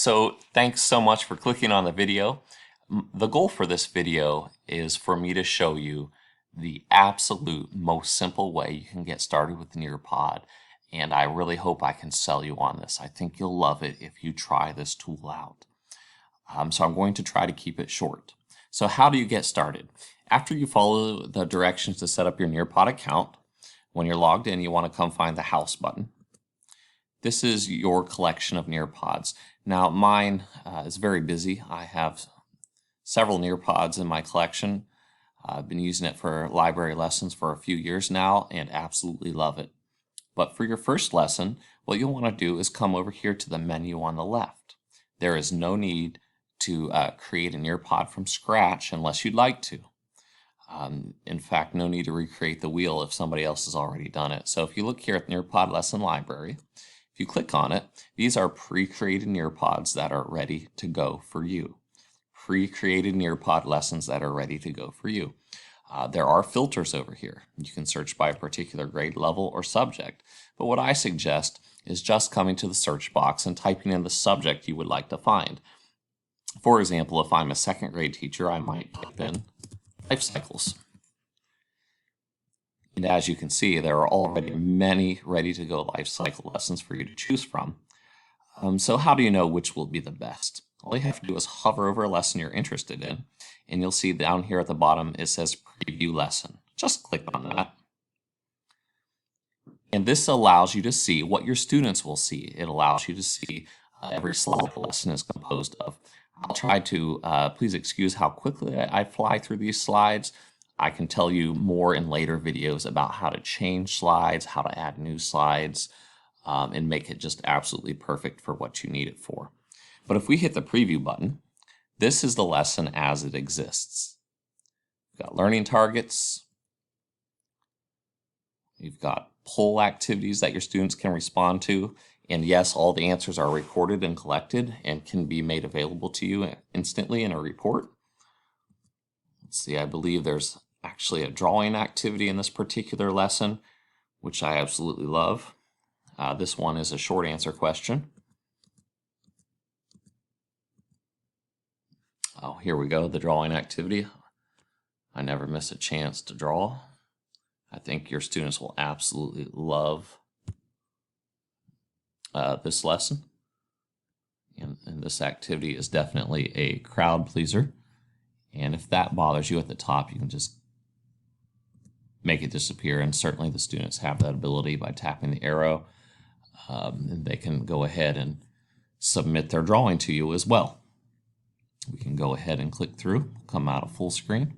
So thanks so much for clicking on the video. The goal for this video is for me to show you the absolute most simple way you can get started with Nearpod, and I really hope I can sell you on this. I think you'll love it if you try this tool out. So I'm going to try to keep it short. So how do you get started? After you follow the directions to set up your Nearpod account, when you're logged in, you want to come find the House button. This is your collection of Nearpods. Now mine is very busy. I have several Nearpods in my collection. I've been using it for library lessons for a few years now and absolutely love it. But for your first lesson, what you'll want to do is come over here to the menu on the left. There is no need to create a Nearpod from scratch unless you'd like to. In fact, no need to recreate the wheel if somebody else has already done it. So if you look here at Nearpod Lesson Library, if you click on it, these are pre-created Nearpods that are ready to go for you. Pre-created Nearpod lessons that are ready to go for you. There are filters over here. You can search by a particular grade level or subject. But what I suggest is just coming to the search box and typing in the subject you would like to find. For example, if I'm a second grade teacher, I might type in life cycles. And as you can see, there are already many ready-to-go life cycle lessons for you to choose from. So how do you know which will be the best? All you have to do is hover over a lesson you're interested in, and you'll see down here at the bottom it says Preview Lesson. Just click on that. And this allows you to see what your students will see. It allows you to see every slide the lesson is composed of. I'll try to, please excuse how quickly I fly through these slides. I can tell you more in later videos about how to change slides, how to add new slides, and make it just absolutely perfect for what you need it for. But if we hit the preview button, this is the lesson as it exists. We've got learning targets. You've got poll activities that your students can respond to. And yes, all the answers are recorded and collected and can be made available to you instantly in a report. Let's see, I believe there's actually a drawing activity in this particular lesson, which I absolutely love. This one is a short answer question. Oh, here we go, the drawing activity. I never miss a chance to draw. I think your students will absolutely love this lesson. And this activity is definitely a crowd pleaser. And if that bothers you at the top, you can just make it disappear. And certainly the students have that ability by tapping the arrow. And they can go ahead and submit their drawing to you as well. We can go ahead and click through, come out of full screen.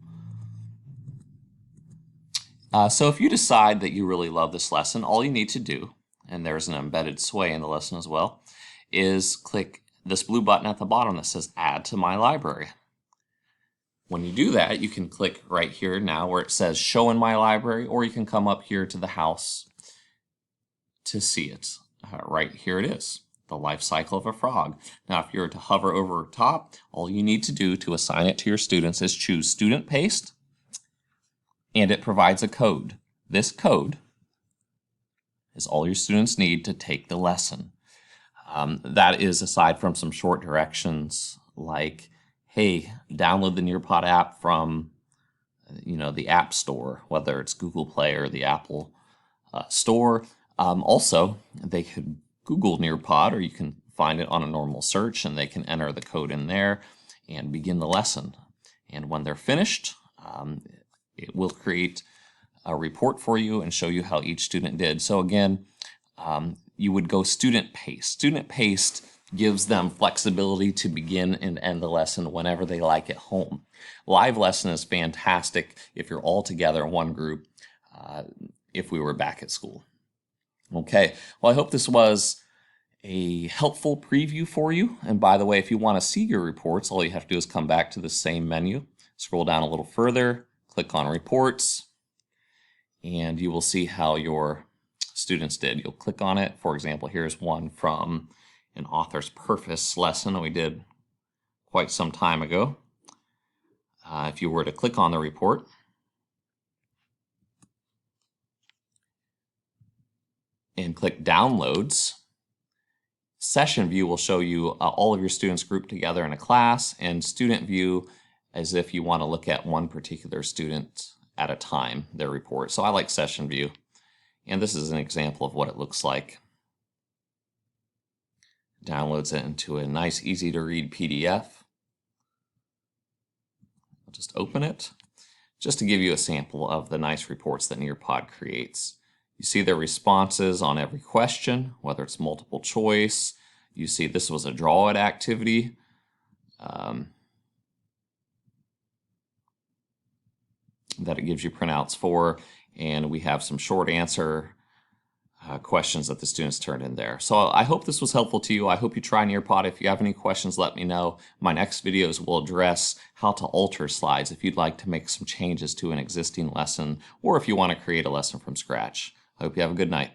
So if you decide that you really love this lesson, all you need to do, and there's an embedded sway in the lesson as well, is click this blue button at the bottom that says Add to My Library. When you do that, you can click right here now where it says Show in My Library, or you can come up here to the house to see it. Right here it is, the life cycle of a frog. Now if you were to hover over top, all you need to do to assign it to your students is choose Student Paste, and it provides a code. This code is all your students need to take the lesson. That is aside from some short directions like, hey, download the Nearpod app from the App Store, whether it's Google Play or the Apple Store. Also, they could Google Nearpod, or you can find it on a normal search, and they can enter the code in there and begin the lesson. And when they're finished, it will create a report for you and show you how each student did. So again, you would go Student Paste. Student Paste gives them flexibility to begin and end the lesson whenever they like at home. Live lesson is fantastic if you're all together in one group, if we were back at school. Okay, well I hope this was a helpful preview for you. And by the way, if you want to see your reports, all you have to do is come back to the same menu, scroll down a little further, click on Reports, and you will see how your students did. You'll click on it. For example, here's one from an author's purpose lesson we did quite some time ago. If you were to click on the report, and click Downloads, Session view will show you all of your students grouped together in a class, and student view as if you want to look at one particular student at a time, their report. So I like session view, and this is an example of what it looks like. Downloads it into a nice, easy to read PDF. I'll just open it, just to give you a sample of the nice reports that Nearpod creates. You see their responses on every question, whether it's multiple choice. You see this was a draw it activity. That it gives you printouts for, and we have some short answer questions that the students turned in there. So I hope this was helpful to you. I hope you try Nearpod. If you have any questions, let me know. My next videos will address how to alter slides if you'd like to make some changes to an existing lesson, or if you want to create a lesson from scratch. I hope you have a good night.